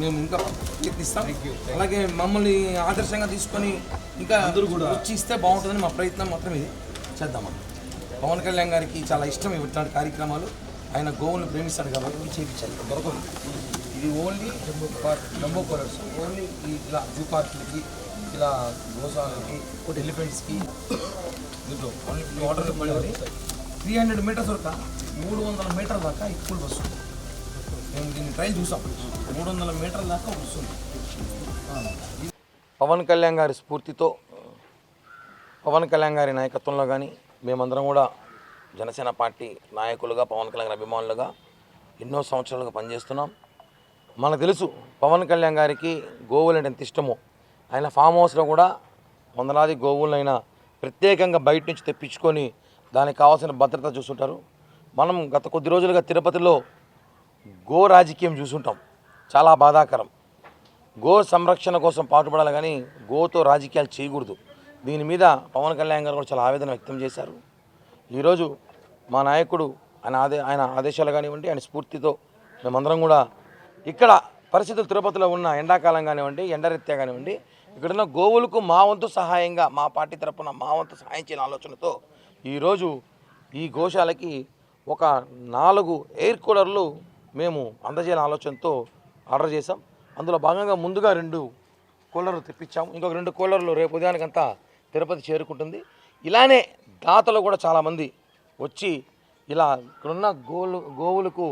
మేము ఇంకా ప్రయత్నిస్తాం. అలాగే మమ్మల్ని ఆదర్శంగా తీసుకొని ఇంకా అందరూ కూడా వచ్చి ఇస్తే బాగుంటుందని మా ప్రయత్నం మాత్రం ఇది చేద్దామని. పవన్ కళ్యాణ్ గారికి చాలా ఇష్టం ఇట్లాంటి కార్యక్రమాలు. ఆయన గోవులను ప్రేమిస్తాడు కాబట్టి చేయించాలి. దొరకదు ఇది ఓన్లీ జంబో కలర్స్, ఓన్లీ ఇలా జూ పార్కులకి, ఇలా గోశాలకి, ఎలిఫెంట్స్కి దీంట్లో ఓన్లీ వాటర్ పడేది 300 మీటర్స్ వరకు 300 మీటర్ల దాకా ఈ పూల్ వస్తుంది. మేము దీన్ని ట్రైల్ చూసాం. 300 మీటర్ల దాకా వస్తుంది. పవన్ కళ్యాణ్ గారి స్ఫూర్తితో, పవన్ కళ్యాణ్ గారి నాయకత్వంలో కానీ మేమందరం కూడా జనసేన పార్టీ నాయకులుగా, పవన్ కళ్యాణ్ గారి అభిమానులుగా ఎన్నో సంవత్సరాలుగా పనిచేస్తున్నాం. మనకు తెలుసు పవన్ కళ్యాణ్ గారికి గోవులు అంటే ఎంత ఇష్టమో. ఆయన ఫామ్ హౌస్లో కూడా వందలాది గోవులైనా ప్రత్యేకంగా బయట నుంచి తెప్పించుకొని దానికి కావాల్సిన భద్రత చూస్తుంటారు. మనం గత కొద్ది రోజులుగా తిరుపతిలో గో రాజకీయం చూసుంటాం. చాలా బాధాకరం. గో సంరక్షణ కోసం పాటుపడాలి కానీ గోతో రాజకీయాలు చేయకూడదు. దీని మీద పవన్ కళ్యాణ్ గారు కూడా చాలా ఆవేదన వ్యక్తం చేశారు. ఈరోజు మా నాయకుడు ఆయన ఆదేశాలు కానివ్వండి, ఆయన స్ఫూర్తితో మేమందరం కూడా ఇక్కడ పరిస్థితులు తిరుపతిలో ఉన్న ఎండాకాలం కానివ్వండి, ఎండరీత్యా కానివ్వండి, ఇక్కడున్న గోవులకు మా వంతు సహాయంగా మా పార్టీ తరఫున మా వంతు సహాయం చేయాలని ఆలోచనతో ఈరోజు ఈ గోశాలకి ఒక 4 ఎయిర్ కూలర్లు మేము అందజేయాలని ఆలోచనతో ఆర్డర్ చేసాం. అందులో భాగంగా ముందుగా 2 కూలర్లు తెప్పించాము. ఇంకొక 2 కూలర్లు రేపు ఉదయానికంతా తిరుపతి చేరుకుంటుంది. ఇలానే దాతలు కూడా చాలామంది వచ్చి ఇలా ఇక్కడున్న గోవులకు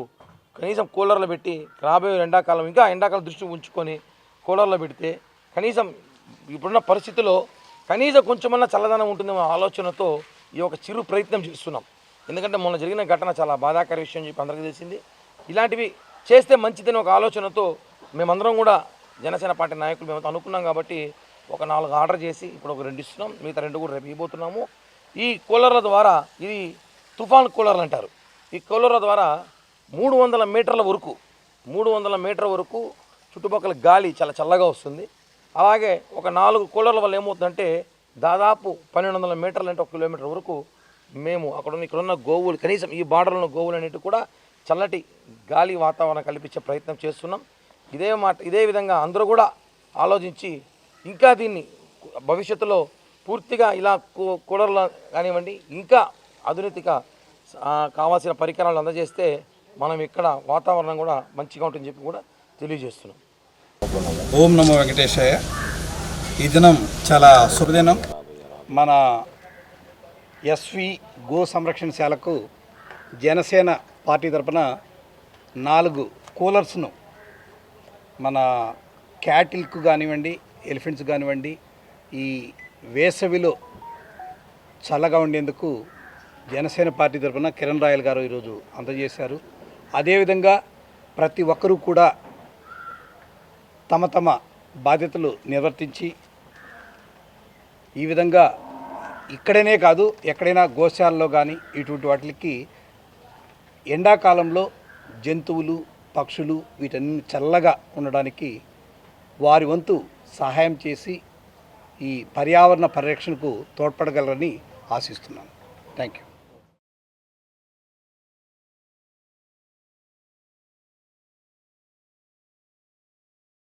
కనీసం కూలర్లు పెట్టి రాబోయే ఎండాకాలం ఇంకా ఎండాకాలం దృష్టి ఉంచుకొని కూలర్లు పెడితే కనీసం ఇప్పుడున్న పరిస్థితుల్లో కనీసం కొంచెమన్నా చల్లదనం ఉంటుంది ఆలోచనతో ఈ ఒక చిరు ప్రయత్నం చేస్తున్నాం. ఎందుకంటే మొన్న జరిగిన ఘటన చాలా బాధాకర విషయం చెప్పి అందరికీ తెలిసింది. ఇలాంటివి చేస్తే మంచిదని ఒక ఆలోచనతో మేమందరం కూడా జనసేన పార్టీ నాయకులు మేము అనుకున్నాం కాబట్టి ఒక 4 ఆర్డర్ చేసి ఇప్పుడు ఒక 2 ఇస్తున్నాం. మిగతా 2 కూడా రేపు ఇవ్వబోతున్నాము. ఈ కూలర్ల ద్వారా, ఇది తుఫాన్ కూలర్లు అంటారు. ఈ కూలర్ల ద్వారా 300 మీటర్ల వరకు 300 మీటర్ల వరకు చుట్టుపక్కల గాలి చాలా చల్లగా వస్తుంది. అలాగే ఒక 4 కూలర్ల వల్ల ఏమవుతుందంటే దాదాపు 1200 మీటర్లు అంటే 1 కిలోమీటర్ వరకు మేము ఇక్కడున్న గోవులు, కనీసం ఈ బార్డర్లో ఉన్న గోవులు అనేవి కూడా చల్లటి గాలి వాతావరణం కల్పించే ప్రయత్నం చేస్తున్నాం. ఇదే విధంగా అందరూ కూడా ఆలోచించి ఇంకా దీన్ని భవిష్యత్తులో పూర్తిగా ఇలా కూలర్లు కానివ్వండి, ఇంకా ఆధునిక కావాల్సిన పరికరాలు అందజేస్తే మనం ఇక్కడ వాతావరణం కూడా మంచిగా ఉంటుందని చెప్పి కూడా తెలియజేస్తున్నాం. ఓం నమో వెంకటేశాయ. ఈ దినం చాలా శుభదినం. మన ఎస్వి గో సంరక్షణశాలకు జనసేన పార్టీ తరపున 4 కూలర్స్ను మన క్యాటిల్కు కానివ్వండి, ఎలిఫెంట్స్ కానివ్వండి, ఈ వేసవిలో చల్లగా ఉండేందుకు జనసేన పార్టీ తరపున కిరణ్ రాయల్ గారు ఈరోజు అందజేశారు. అదేవిధంగా ప్రతి ఒక్కరూ కూడా తమ తమ బాధ్యతలు నిర్వర్తించి ఈ విధంగా ఇక్కడనే కాదు ఎక్కడైనా గోశాలలో కానీ ఇటువంటి వాటికి ఎండాకాలంలో జంతువులు, పక్షులు వీటన్ని చల్లగా ఉండడానికి వారి వంతు సహాయం చేసి ఈ పర్యావరణ పరిరక్షణకు తోడ్పడగలరని ఆశిస్తున్నాను. Thank you.